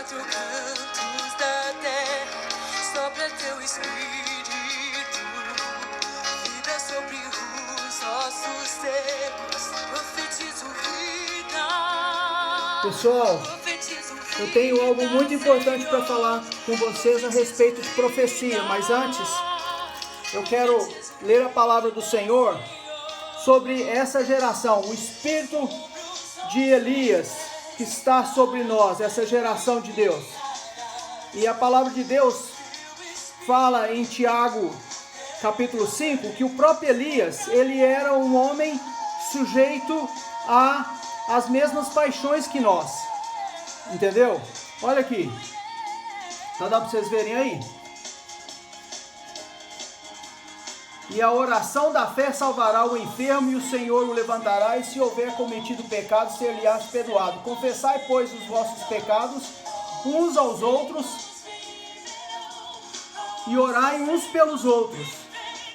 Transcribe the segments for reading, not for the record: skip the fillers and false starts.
quatro cantos da terra, sopra teu espírito, vida sobre os ossos secos, profetizo vida. Pessoal, eu tenho algo muito importante para falar com vocês a respeito de profecia, mas antes eu quero ler a palavra do Senhor sobre essa geração, o espírito de Elias que está sobre nós, essa geração de Deus. E a palavra de Deus fala em Tiago, capítulo 5, que o próprio Elias, ele era um homem sujeito às mesmas paixões que nós. Entendeu? Olha aqui. Tá dando para vocês verem aí? E a oração da fé salvará o enfermo, e o Senhor o levantará, e se houver cometido pecado, ser-lhe-ás perdoado. Confessai, pois, os vossos pecados uns aos outros, e orai uns pelos outros,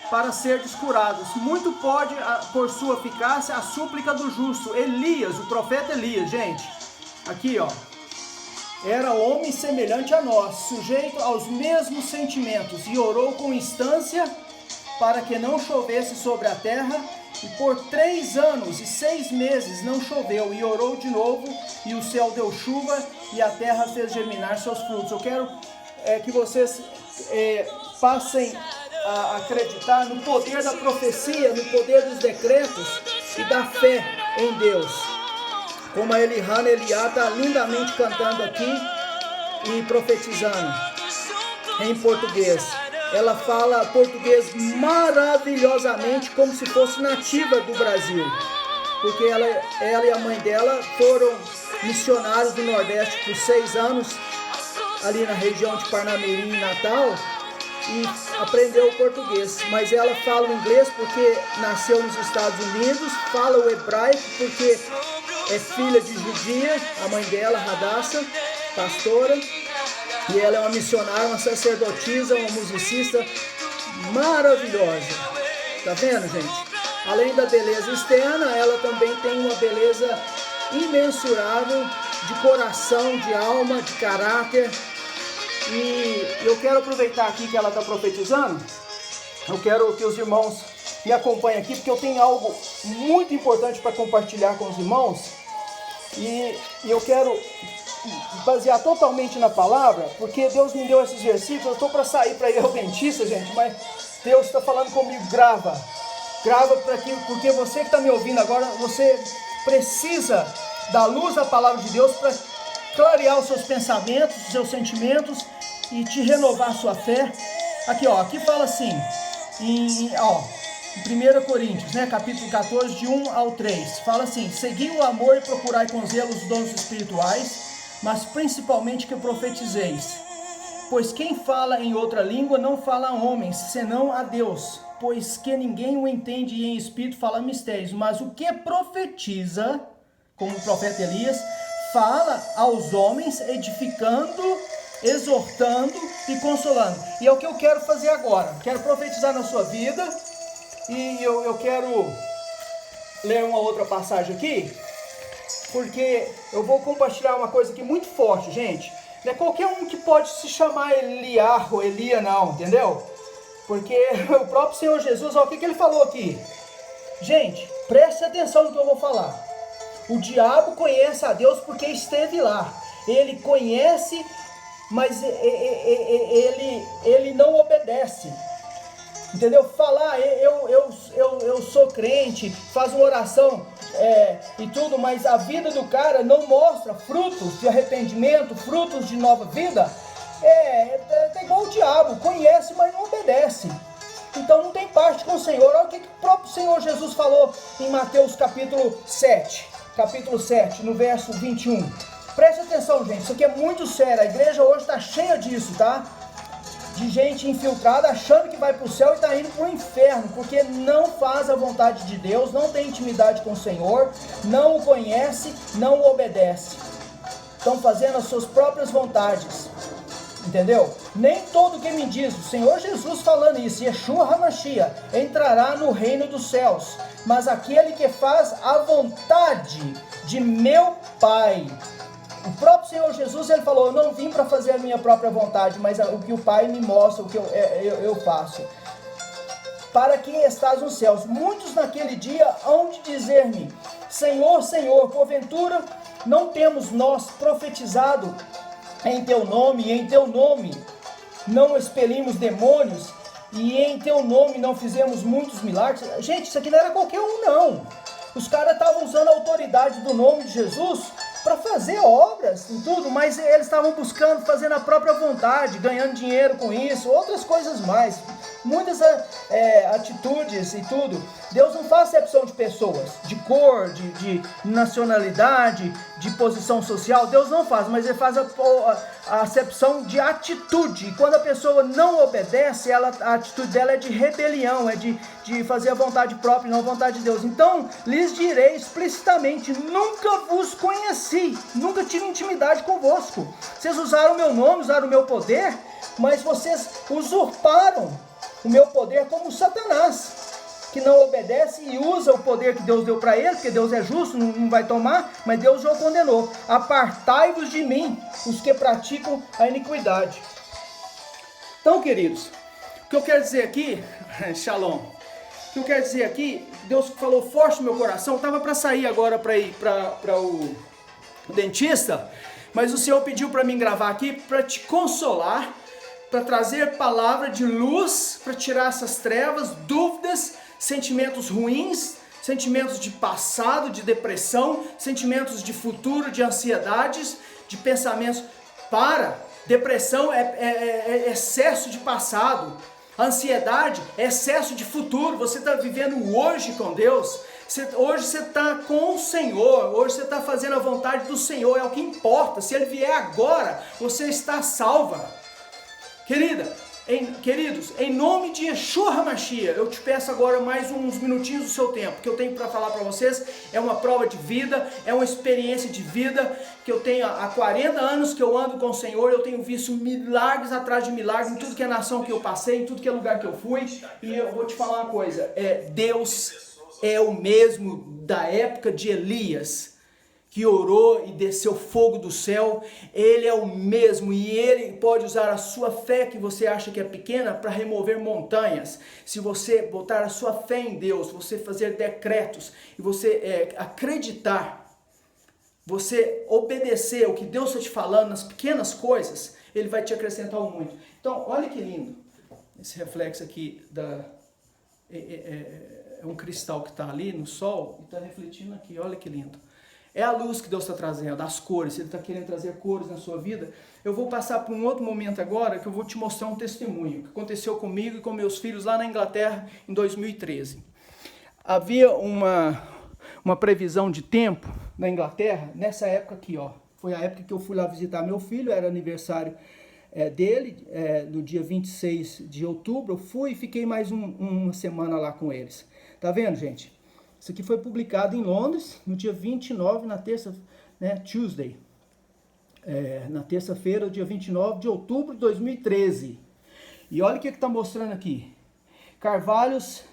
para serdes curados. Muito pode, por sua eficácia, a súplica do justo. Elias, o profeta Elias, gente, aqui ó, era homem semelhante a nós, sujeito aos mesmos sentimentos, e orou com instância para que não chovesse sobre a terra, e por 3 anos e 6 meses não choveu, e orou de novo, e o céu deu chuva, e a terra fez germinar seus frutos. Eu quero que vocês passem a acreditar no poder da profecia, no poder dos decretos e da fé em Deus. Como a Elihana Eliá está lindamente cantando aqui e profetizando em português. Ela fala português maravilhosamente, como se fosse nativa do Brasil, porque ela e a mãe dela foram missionários do Nordeste por 6 anos, ali na região de Parnamirim, Natal, e aprendeu o português, mas ela fala o inglês porque nasceu nos Estados Unidos, fala o hebraico porque é filha de judia, a mãe dela, Radassa, pastora, e ela é uma missionária, uma sacerdotisa, uma musicista maravilhosa. Tá vendo, gente? Além da beleza externa, ela também tem uma beleza imensurável de coração, de alma, de caráter. E eu quero aproveitar aqui que ela está profetizando. Eu quero que os irmãos me acompanhem aqui, porque eu tenho algo muito importante para compartilhar com os irmãos. E eu quero basear totalmente na palavra, porque Deus me deu esses versículos. Eu estou para sair para ir ao dentista, gente, mas Deus está falando comigo. Grava para que, porque você que está me ouvindo agora, você precisa da luz da palavra de Deus para clarear os seus pensamentos, os seus sentimentos e te renovar a sua fé. Aqui ó, aqui fala assim em 1 Coríntios, né, capítulo 14, de 1 ao 3, fala assim: segui o amor e procurai com zelo os dons espirituais, mas principalmente que profetizeis. Pois quem fala em outra língua não fala a homens, senão a Deus, pois que ninguém o entende, e em espírito fala mistérios. Mas o que profetiza, como o profeta Elias, fala aos homens, edificando, exortando e consolando. E é o que eu quero fazer agora. Quero profetizar na sua vida. E eu quero ler uma outra passagem aqui, porque eu vou compartilhar uma coisa aqui muito forte, gente. Não é qualquer um que pode se chamar Eliá ou Elia, não, entendeu? Porque o próprio Senhor Jesus, olha o que ele falou aqui. Gente, preste atenção no que eu vou falar. O diabo conhece a Deus porque esteve lá. Ele conhece, mas ele não obedece. Entendeu? Falar, eu sou crente, faz uma oração e tudo, mas a vida do cara não mostra frutos de arrependimento, frutos de nova vida. É igual o diabo, conhece, mas não obedece. Então não tem parte com o Senhor. Olha o que o próprio Senhor Jesus falou em Mateus capítulo 7, no verso 21. Preste atenção, gente, isso aqui é muito sério. A igreja hoje está cheia disso, tá? De gente infiltrada achando que vai para o céu e está indo para o inferno, porque não faz a vontade de Deus, não tem intimidade com o Senhor, não o conhece, não o obedece. Estão fazendo as suas próprias vontades, entendeu? Nem todo que me diz, o Senhor Jesus falando isso, Yeshua HaMashiach, entrará no reino dos céus, mas aquele que faz a vontade de meu Pai O próprio Senhor Jesus, ele falou, eu não vim para fazer a minha própria vontade, mas o que o Pai me mostra, o que eu faço. Para quem estás nos céus, muitos naquele dia hão de dizer-me, Senhor, Senhor, porventura não temos nós profetizado em teu nome, e em teu nome não expelimos demônios, e em teu nome não fizemos muitos milagres? Gente, isso aqui não era qualquer um, não. Os caras estavam usando a autoridade do nome de Jesus para fazer obras e tudo, mas eles estavam buscando, fazendo a própria vontade, ganhando dinheiro com isso, outras coisas mais. Muitas atitudes e tudo. Deus não faz acepção de pessoas, de cor, de nacionalidade, de posição social. Deus não faz, mas ele faz a acepção de atitude. E quando a pessoa não obedece, a atitude dela é de rebelião, é de fazer a vontade própria e não a vontade de Deus. Então, lhes direi explicitamente, nunca vos conheci, nunca tive intimidade convosco. Vocês usaram o meu nome, usaram o meu poder, mas vocês usurparam o meu poder como Satanás, que não obedece e usa o poder que Deus deu para ele, porque Deus é justo, não vai tomar, mas Deus já o condenou. Apartai-vos de mim, os que praticam a iniquidade. Então, queridos, o que eu quero dizer aqui, Shalom, o que eu quero dizer aqui, Deus falou forte no meu coração, eu estava para sair agora para ir para o dentista, mas o Senhor pediu para mim gravar aqui, para te consolar, para trazer palavra de luz, para tirar essas trevas, dúvidas, sentimentos ruins, sentimentos de passado, de depressão, sentimentos de futuro, de ansiedades, de pensamentos. Depressão é excesso de passado, ansiedade é excesso de futuro. Você está vivendo hoje com Deus, hoje você está com o Senhor, hoje você está fazendo a vontade do Senhor, é o que importa. Se Ele vier agora, você está salva. Queridos, em nome de Yeshua HaMashiach, eu te peço agora mais uns minutinhos do seu tempo, que eu tenho para falar para vocês. É uma prova de vida, é uma experiência de vida, que eu tenho há 40 anos que eu ando com o Senhor, eu tenho visto milagres atrás de milagres, em tudo que é nação que eu passei, em tudo que é lugar que eu fui, e eu vou te falar uma coisa, Deus é o mesmo da época de Elias, que orou e desceu fogo do céu. Ele é o mesmo e Ele pode usar a sua fé, que você acha que é pequena, para remover montanhas. Se você botar a sua fé em Deus, você fazer decretos e você acreditar, você obedecer o que Deus está te falando nas pequenas coisas, Ele vai te acrescentar muito. Então, olha que lindo esse reflexo aqui é um cristal que está ali no sol e está refletindo aqui. Olha que lindo. É a luz que Deus está trazendo, as cores. Se Ele está querendo trazer cores na sua vida. Eu vou passar por um outro momento agora, que eu vou te mostrar um testemunho que aconteceu comigo e com meus filhos lá na Inglaterra em 2013. Havia uma previsão de tempo na Inglaterra, nessa época aqui, ó. Foi a época que eu fui lá visitar meu filho, era aniversário dele, no dia 26 de outubro. Eu fui e fiquei mais uma semana lá com eles. Tá vendo, gente? Isso aqui foi publicado em Londres, no dia 29, na terça, Tuesday. Na terça-feira, dia 29 de outubro de 2013. E olha o que está mostrando aqui. Carvalhos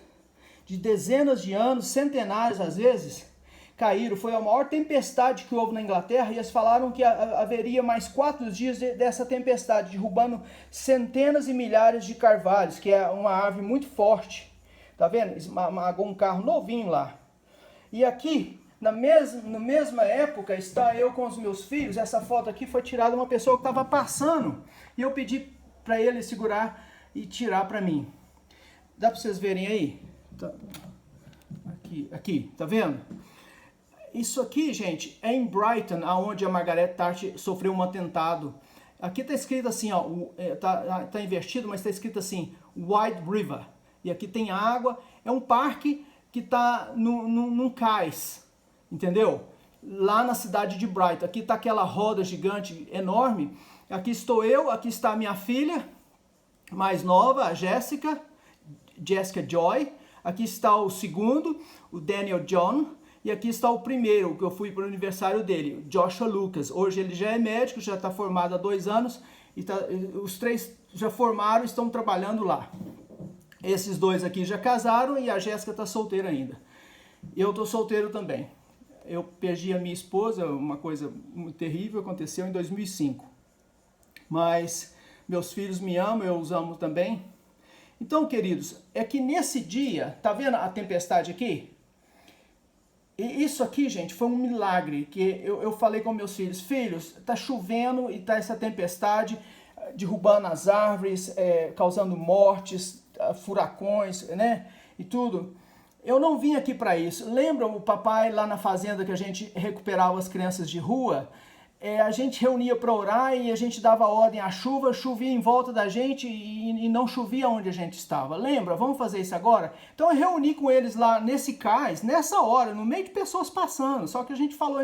de dezenas de anos, centenários às vezes, caíram. Foi a maior tempestade que houve na Inglaterra e eles falaram que haveria mais 4 dias dessa tempestade, derrubando centenas e milhares de carvalhos, que é uma árvore muito forte. Tá vendo? Esmagou um carro novinho lá. E aqui, na mesma época, está eu com os meus filhos. Essa foto aqui foi tirada de uma pessoa que estava passando. E eu pedi para ele segurar e tirar para mim. Dá para vocês verem aí? Tá. Aqui, tá vendo? Isso aqui, gente, é em Brighton, onde a Margaret Thatcher sofreu um atentado. Aqui está escrito assim, ó, tá invertido, mas está escrito assim, White River. E aqui tem água, é um parque que está num cais, entendeu? Lá na cidade de Brighton. Aqui está aquela roda gigante, enorme. Aqui estou eu, aqui está a minha filha mais nova, a Jessica Joy. Aqui está o segundo, o Daniel John. E aqui está o primeiro, que eu fui para o aniversário dele, Joshua Lucas. Hoje ele já é médico, já está formado há 2 anos. Os 3 já formaram e estão trabalhando lá. Esses 2 aqui já casaram e a Jéssica está solteira ainda. Eu estou solteiro também. eu perdi a minha esposa, uma coisa muito terrível aconteceu em 2005. Mas meus filhos me amam, eu os amo também. Então, queridos, é que nesse dia, tá vendo a tempestade aqui? E isso aqui, gente, foi um milagre, que eu falei com meus filhos, filhos, tá chovendo e tá essa tempestade, derrubando as árvores, causando mortes, furacões, né, e tudo. Eu não vim aqui para isso. Lembra o papai lá na fazenda que a gente recuperava as crianças de rua? A gente reunia para orar e a gente dava ordem à chuva, chovia em volta da gente e não chovia onde a gente estava. Lembra? Vamos fazer isso agora? Então eu reuni com eles lá nesse cais, nessa hora, no meio de pessoas passando, só que a gente falou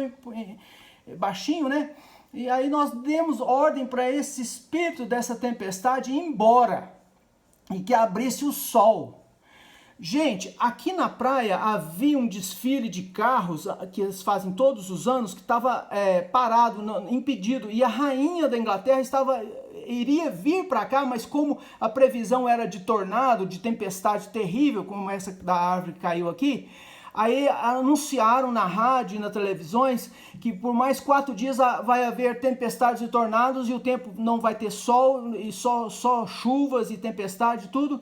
baixinho, né? E aí nós demos ordem para esse espírito dessa tempestade ir embora e que abrisse o sol. Gente, aqui na praia havia um desfile de carros que eles fazem todos os anos, que estava parado, impedido, e a rainha da Inglaterra iria vir para cá, mas como a previsão era de tornado, de tempestade terrível, como essa da árvore que caiu aqui, aí anunciaram na rádio e nas televisões que por mais 4 dias vai haver tempestades e tornados e o tempo não vai ter sol, e só chuvas e tempestade, tudo.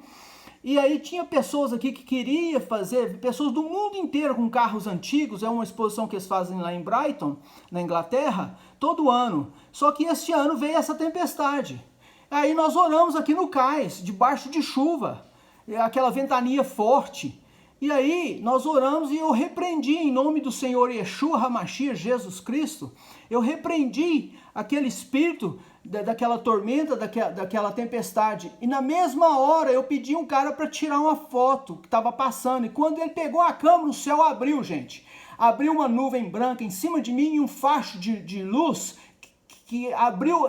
E aí tinha pessoas aqui que queriam fazer, pessoas do mundo inteiro com carros antigos, é uma exposição que eles fazem lá em Brighton, na Inglaterra, todo ano. Só que este ano veio essa tempestade. Aí nós oramos aqui no cais, debaixo de chuva, aquela ventania forte. E aí nós oramos e eu repreendi em nome do Senhor Yeshua HaMashiach, Jesus Cristo, eu repreendi aquele espírito daquela tormenta, daquela tempestade. E na mesma hora eu pedi um cara para tirar uma foto que estava passando. E quando ele pegou a câmera, o céu abriu, gente. Abriu uma nuvem branca em cima de mim e um facho de luz que abriu,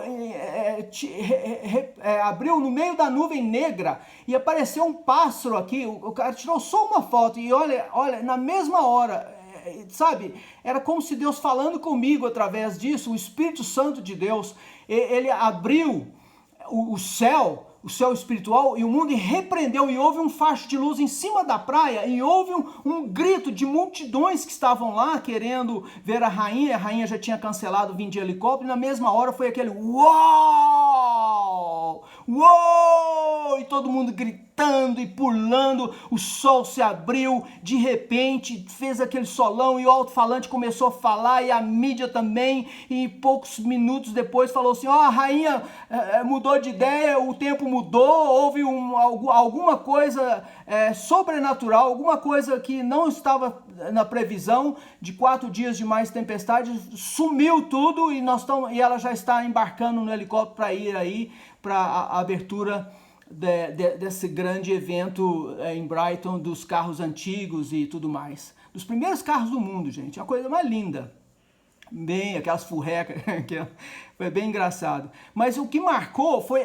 abriu no meio da nuvem negra e apareceu um pássaro aqui. O cara tirou só uma foto e olha, na mesma hora, sabe, era como se Deus falando comigo através disso, o Espírito Santo de Deus, ele abriu o céu espiritual e o mundo e repreendeu, e houve um facho de luz em cima da praia, e houve um grito de multidões que estavam lá querendo ver a rainha já tinha cancelado vir de helicóptero, e na mesma hora foi aquele uau, uau, e todo mundo gritando e pulando, o sol se abriu, de repente fez aquele solão e o alto-falante começou a falar e a mídia também, e poucos minutos depois falou assim, a rainha mudou de ideia, o tempo mudou, houve alguma coisa sobrenatural, alguma coisa que não estava na previsão de 4 dias de mais tempestade, sumiu tudo e ela já está embarcando no helicóptero para ir aí para a abertura desse grande evento em Brighton, dos carros antigos e tudo mais. Dos primeiros carros do mundo, gente, uma coisa mais linda. Bem, aquelas furrecas, que foi bem engraçado. Mas o que marcou foi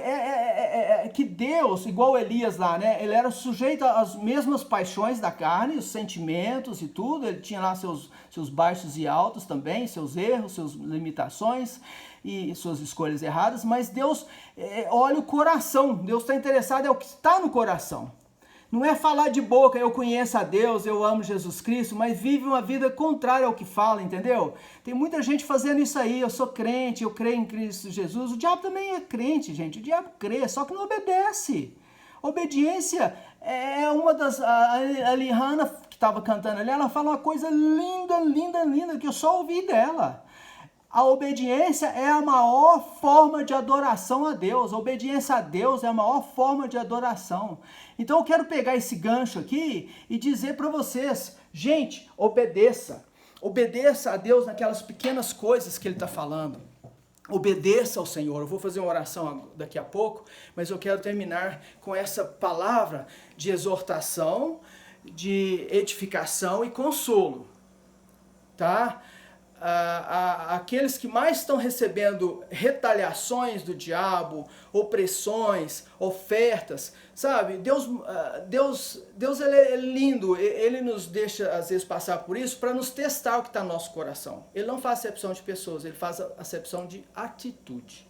que Deus, igual Elias lá, né? Ele era sujeito às mesmas paixões da carne, os sentimentos e tudo. Ele tinha lá seus baixos e altos também, seus erros, suas limitações e suas escolhas erradas. Mas Deus olha o coração. Deus está interessado é o que está no coração. Não é falar de boca, eu conheço a Deus, eu amo Jesus Cristo, mas vive uma vida contrária ao que fala, entendeu? Tem muita gente fazendo isso aí, eu sou crente, eu creio em Cristo Jesus. O diabo também é crente, gente, o diabo crê, só que não obedece. Obediência é uma das... A Lihana, que estava cantando ali, ela fala uma coisa linda, linda, linda, que eu só ouvi dela. A obediência é a maior forma de adoração a Deus. A obediência a Deus é a maior forma de adoração. Então eu quero pegar esse gancho aqui e dizer para vocês, gente, obedeça. Obedeça a Deus naquelas pequenas coisas que Ele está falando. Obedeça ao Senhor. Eu vou fazer uma oração daqui a pouco, mas eu quero terminar com essa palavra de exortação, de edificação e consolo. Tá? Aqueles que mais estão recebendo retaliações do diabo, opressões, ofertas, sabe? Deus ele é lindo, Ele nos deixa às vezes passar por isso para nos testar o que está no nosso coração. Ele não faz acepção de pessoas, Ele faz acepção de atitude.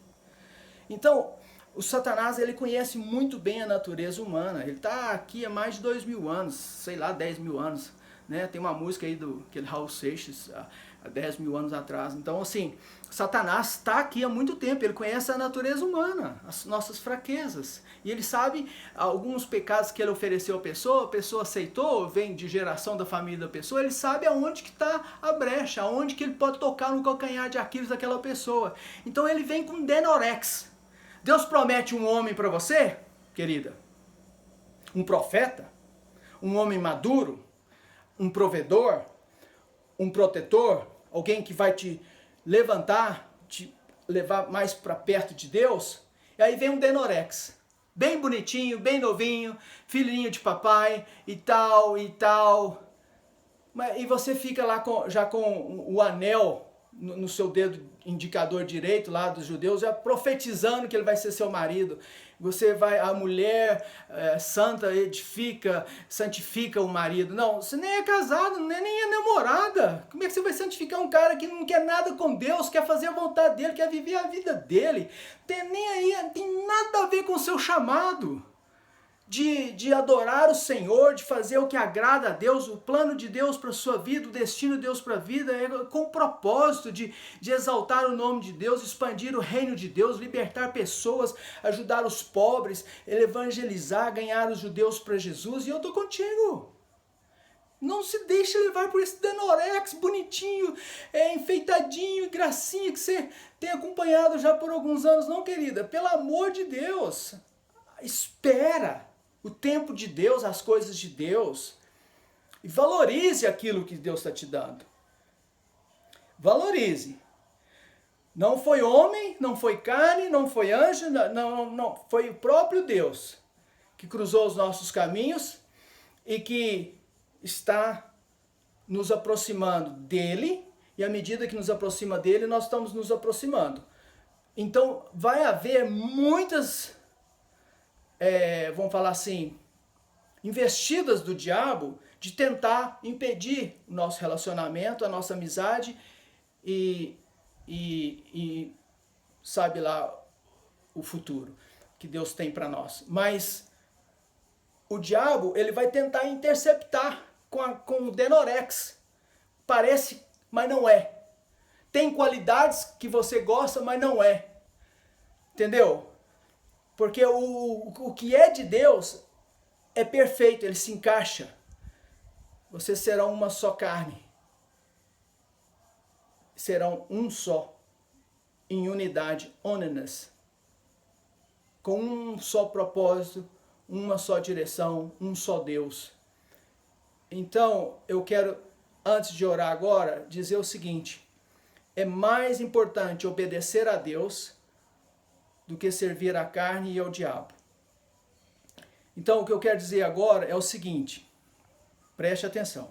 Então, o Satanás, ele conhece muito bem a natureza humana, ele está aqui há mais de 2.000 anos, sei lá, 10.000 anos, né? Tem uma música aí do aquele Raul Seixas, há 10 mil anos atrás. Então, assim, Satanás está aqui há muito tempo, ele conhece a natureza humana, as nossas fraquezas. E ele sabe alguns pecados que ele ofereceu à pessoa, a pessoa aceitou, vem de geração da família da pessoa, ele sabe aonde que está a brecha, aonde que ele pode tocar no calcanhar de Aquiles daquela pessoa. Então ele vem com Denorex. Deus promete um homem para você, querida, um profeta, um homem maduro, um provedor, um protetor, alguém que vai te levantar, te levar mais para perto de Deus. E aí vem um Denorex, bem bonitinho, bem novinho, filhinho de papai e tal e tal. E você fica lá já com o anel no seu dedo indicador direito lá dos judeus, já profetizando que ele vai ser seu marido. Você vai, a mulher santa santifica o marido. Não, você nem é casado, nem é namorada. Como é que você vai santificar um cara que não quer nada com Deus, quer fazer a vontade dele, quer viver a vida dele? Tem nada a ver com o seu chamado de adorar o Senhor, de fazer o que agrada a Deus, o plano de Deus para a sua vida, o destino de Deus para a vida, é com o propósito de exaltar o nome de Deus, expandir o reino de Deus, libertar pessoas, ajudar os pobres, evangelizar, ganhar os judeus para Jesus, e eu estou contigo. Não se deixe levar por esse Denorex bonitinho, enfeitadinho, gracinha que você tem acompanhado já por alguns anos, não, querida? Pelo amor de Deus, espera o tempo de Deus, as coisas de Deus, e valorize aquilo que Deus está te dando. Valorize. Não foi homem, não foi carne, não foi anjo, não, foi o próprio Deus que cruzou os nossos caminhos e que está nos aproximando dele, e à medida que nos aproxima dele, nós estamos nos aproximando. Então vai haver muitas vamos falar assim, investidas do diabo de tentar impedir o nosso relacionamento, a nossa amizade e sabe lá o futuro que Deus tem para nós. Mas o diabo, ele vai tentar interceptar com o Denorex. Parece, mas não é. Tem qualidades que você gosta, mas não é. Entendeu? Porque o que é de Deus é perfeito, ele se encaixa. Vocês serão uma só carne. Serão um só, em unidade, oneness. Com um só propósito, uma só direção, um só Deus. Então, eu quero, antes de orar agora, dizer o seguinte: é mais importante obedecer a Deus do que servir à carne e ao diabo. Então, o que eu quero dizer agora é o seguinte, preste atenção.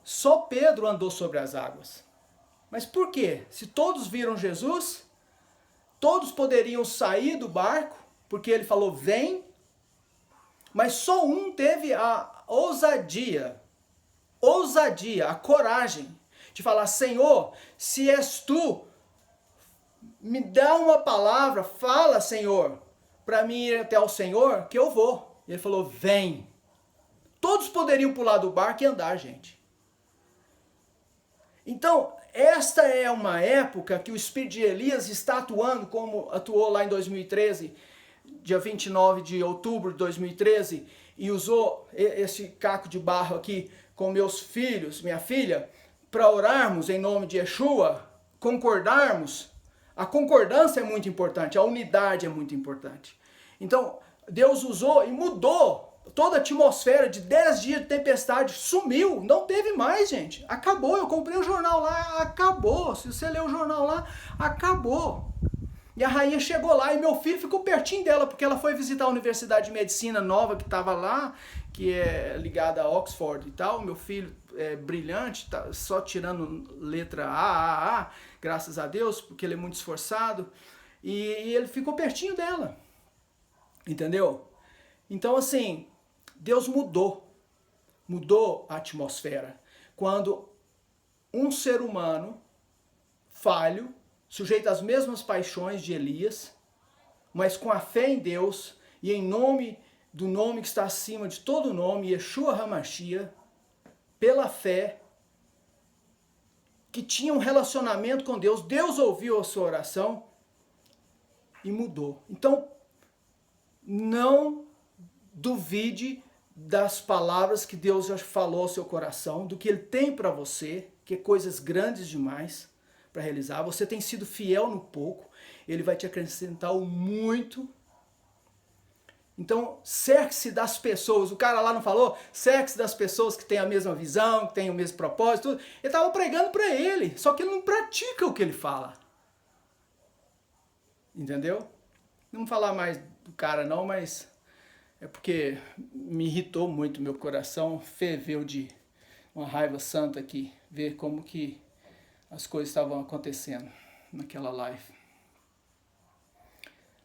Só Pedro andou sobre as águas. Mas por quê? Se todos viram Jesus, todos poderiam sair do barco, porque ele falou, vem, mas só um teve a ousadia, a coragem de falar, Senhor, se és tu, me dá uma palavra, fala, Senhor, para mim ir até o Senhor, que eu vou. E ele falou, vem. Todos poderiam pular do barco e andar, gente. Então, esta é uma época que o Espírito de Elias está atuando, como atuou lá em 2013, dia 29 de outubro de 2013, e usou esse caco de barro aqui com meus filhos, minha filha, para orarmos em nome de Yeshua, concordarmos. A concordância é muito importante, a unidade é muito importante. Então, Deus usou e mudou toda a atmosfera de 10 dias de tempestade, sumiu, não teve mais, gente. Acabou, eu comprei o jornal lá, acabou. Se você ler o jornal lá, acabou. E a rainha chegou lá e meu filho ficou pertinho dela, porque ela foi visitar a Universidade de Medicina nova que estava lá, que é ligada a Oxford e tal. Meu filho é brilhante, tá só tirando letra A, graças a Deus, porque ele é muito esforçado. E ele ficou pertinho dela, entendeu? Então, assim, Deus mudou a atmosfera. Quando um ser humano falho, sujeito às mesmas paixões de Elias, mas com a fé em Deus e em nome do nome que está acima de todo nome, Yeshua HaMashiach, pela fé, que tinha um relacionamento com Deus. Deus ouviu a sua oração e mudou. Então, não duvide das palavras que Deus já falou ao seu coração, do que Ele tem para você, que é coisas grandes demais para realizar. Você tem sido fiel no pouco, Ele vai te acrescentar o muito. Então, cerque-se das pessoas. O cara lá não falou? Cerque-se das pessoas que têm a mesma visão, que têm o mesmo propósito. Tudo. Ele estava pregando para ele, só que ele não pratica o que ele fala. Entendeu? Não vou falar mais do cara não, mas é porque me irritou muito meu coração, ferveu de uma raiva santa aqui, ver como que as coisas estavam acontecendo naquela live.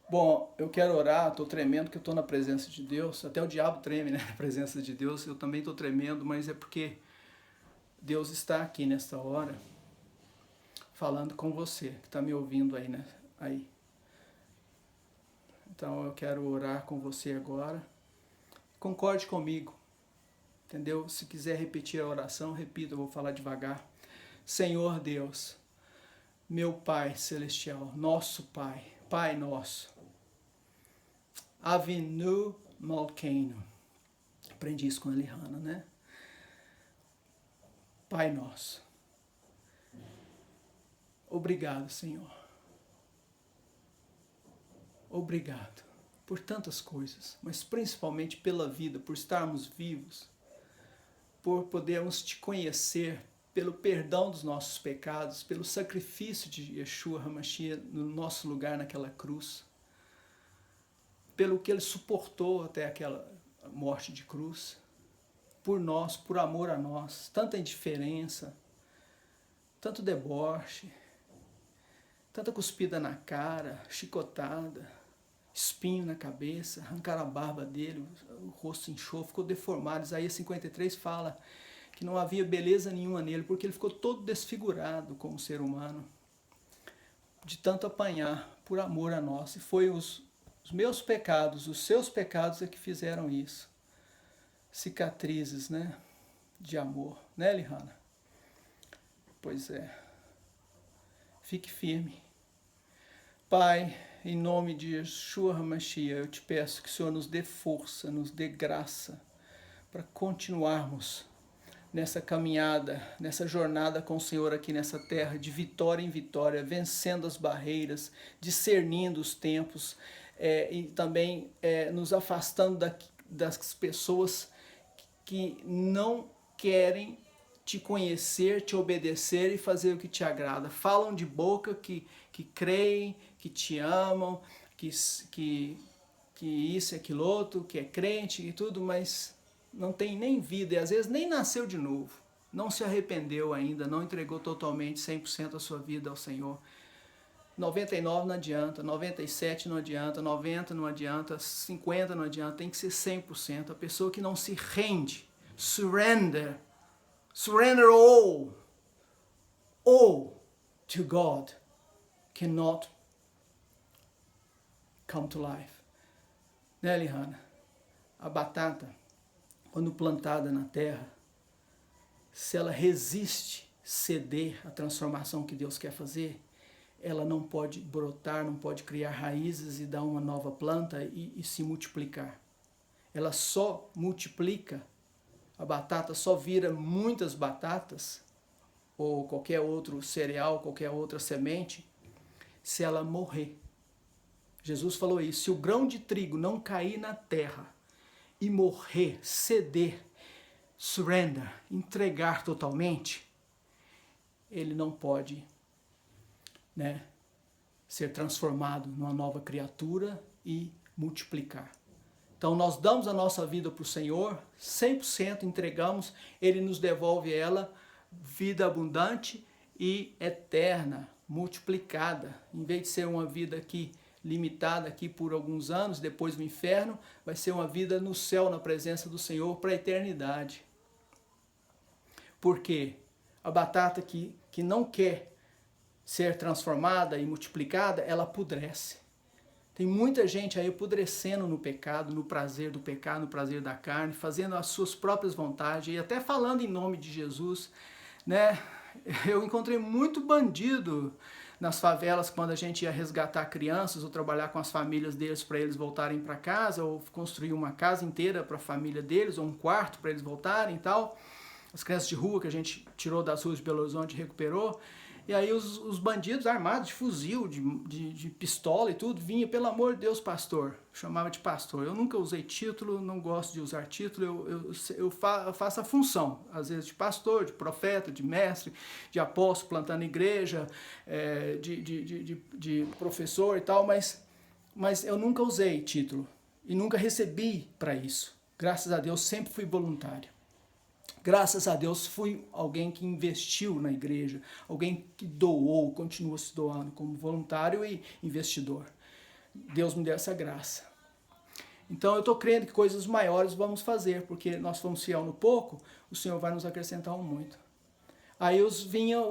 Bom, eu quero orar, estou tremendo que eu estou na presença de Deus, até o diabo treme, né, na presença de Deus, eu também estou tremendo, mas é porque Deus está aqui nesta hora, falando com você, que está me ouvindo aí, né, aí. Então eu quero orar com você agora, concorde comigo, entendeu? Se quiser repetir a oração, repita, eu vou falar devagar. Senhor Deus, meu Pai Celestial, nosso Pai, Pai nosso, Avinu Malkeinu. Aprendi isso com a Lihana, né? Pai nosso. Obrigado, Senhor. Obrigado por tantas coisas, mas principalmente pela vida, por estarmos vivos, por podermos te conhecer, pelo perdão dos nossos pecados, pelo sacrifício de Yeshua HaMashiach no nosso lugar naquela cruz, pelo que ele suportou até aquela morte de cruz, por nós, por amor a nós, tanta indiferença, tanto deboche, tanta cuspida na cara, chicotada, espinho na cabeça, arrancaram a barba dele, o rosto inchou, ficou deformado. Isaías 53 fala que não havia beleza nenhuma nele, porque ele ficou todo desfigurado como ser humano, de tanto apanhar por amor a nós. E foi os meus pecados, os seus pecados é que fizeram isso. Cicatrizes, né? De amor, né, Lihana? Pois é. Fique firme. Pai, em nome de Yeshua HaMashiach, eu te peço que o Senhor nos dê força, nos dê graça para continuarmos nessa caminhada, nessa jornada com o Senhor aqui nessa terra, de vitória em vitória, vencendo as barreiras, discernindo os tempos, e também nos afastando das pessoas que não querem te conhecer, te obedecer e fazer o que te agrada. Falam de boca que creem, que te amam, que isso e aquilo outro, que é crente e tudo, mas não tem nem vida e às vezes nem nasceu de novo. Não se arrependeu ainda, não entregou totalmente 100% a sua vida ao Senhor. 99 não adianta, 97 não adianta, 90 não adianta, 50 não adianta, tem que ser 100%. A pessoa que não se rende, surrender all to God, cannot come to life. Né, Lihana? A batata, quando plantada na terra, se ela resiste ceder à transformação que Deus quer fazer, ela não pode brotar, não pode criar raízes e dar uma nova planta e se multiplicar. Ela só multiplica, a batata só vira muitas batatas, ou qualquer outro cereal, qualquer outra semente, se ela morrer. Jesus falou isso, se o grão de trigo não cair na terra e morrer, ceder, surrender, entregar totalmente, ele não pode, né, ser transformado numa nova criatura e multiplicar. Então nós damos a nossa vida para o Senhor, 100% entregamos, Ele nos devolve ela, vida abundante e eterna, multiplicada. Em vez de ser uma vida aqui limitada aqui por alguns anos, depois no inferno, vai ser uma vida no céu, na presença do Senhor, para a eternidade. Por quê? A batata que não quer ser transformada e multiplicada, ela apodrece. Tem muita gente aí apodrecendo no pecado, no prazer do pecado, no prazer da carne, fazendo as suas próprias vontades e até falando em nome de Jesus, né? Eu encontrei muito bandido nas favelas quando a gente ia resgatar crianças ou trabalhar com as famílias deles para eles voltarem para casa, ou construir uma casa inteira para a família deles, ou um quarto para eles voltarem e tal. As crianças de rua que a gente tirou das ruas de Belo Horizonte e recuperou. E aí os bandidos armados de fuzil, de pistola e tudo, vinha, pelo amor de Deus, pastor. Chamava de pastor. Eu nunca usei título, não gosto de usar título, eu faço a função, às vezes de pastor, de profeta, de mestre, de apóstolo, plantando igreja, de professor e tal, mas eu nunca usei título e nunca recebi para isso. Graças a Deus, sempre fui voluntário. Graças a Deus, fui alguém que investiu na igreja, alguém que doou, continua se doando como voluntário e investidor. Deus me deu essa graça. Então eu estou crendo que coisas maiores vamos fazer, porque nós fomos fiel no pouco, o Senhor vai nos acrescentar um muito. Aí vinham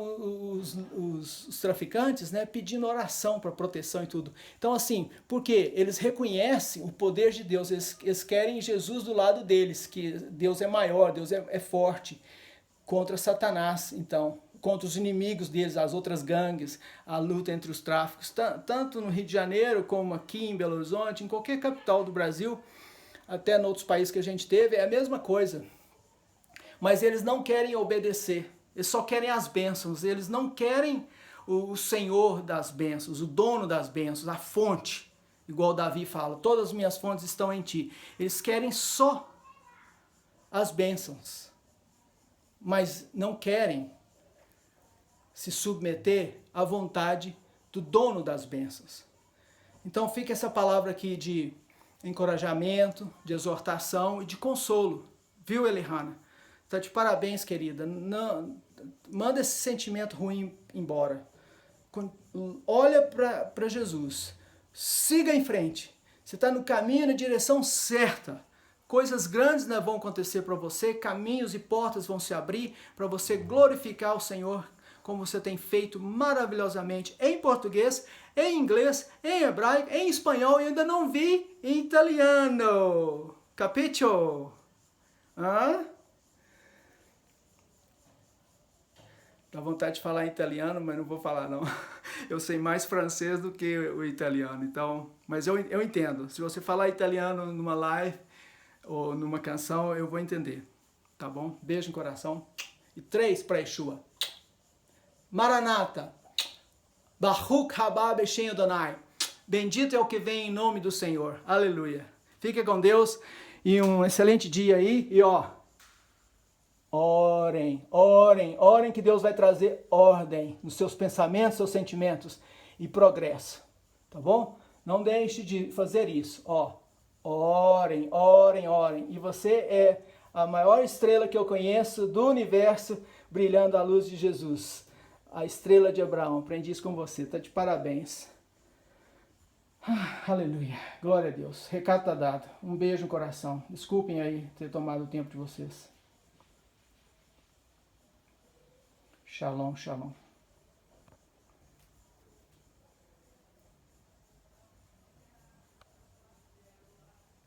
os traficantes, né, pedindo oração para proteção e tudo. Então assim, porque eles reconhecem o poder de Deus, eles querem Jesus do lado deles, que Deus é maior, Deus é forte contra Satanás, então, contra os inimigos deles, as outras gangues, a luta entre os tráficos, tanto no Rio de Janeiro como aqui em Belo Horizonte, em qualquer capital do Brasil, até em outros países que a gente teve, é a mesma coisa. Mas eles não querem obedecer. Eles só querem as bênçãos, eles não querem o Senhor das bênçãos, o dono das bênçãos, a fonte. Igual Davi fala, todas as minhas fontes estão em ti. Eles querem só as bênçãos, mas não querem se submeter à vontade do dono das bênçãos. Então fica essa palavra aqui de encorajamento, de exortação e de consolo. Viu, Elihana? Tá de parabéns, querida. Não, manda esse sentimento ruim embora. Olha para Jesus. Siga em frente. Você está no caminho, na direção certa. Coisas grandes, né, vão acontecer para você. Caminhos e portas vão se abrir para você glorificar o Senhor, como você tem feito maravilhosamente em português, em inglês, em hebraico, em espanhol e ainda não vi em italiano. Capicho? Hã? Dá vontade de falar em italiano, mas não vou falar não. Eu sei mais francês do que o italiano, então, mas eu entendo. Se você falar italiano numa live ou numa canção, eu vou entender, tá bom? Beijo no coração. E 3 para Yeshua. Maranata. Baruch haba b'shem Adonai. Bendito é o que vem em nome do Senhor. Aleluia. Fique com Deus e um excelente dia aí. E ó, orem, orem, orem que Deus vai trazer ordem nos seus pensamentos, seus sentimentos e progresso, tá bom? Não deixe de fazer isso, ó. Orem, orem, orem. E você é a maior estrela que eu conheço do universo, brilhando à luz de Jesus. A estrela de Abraão. Aprendi isso com você, tá de parabéns. Aleluia, glória a Deus. Recado está dado. Um beijo no coração. Desculpem aí ter tomado o tempo de vocês. Shalom, shalom.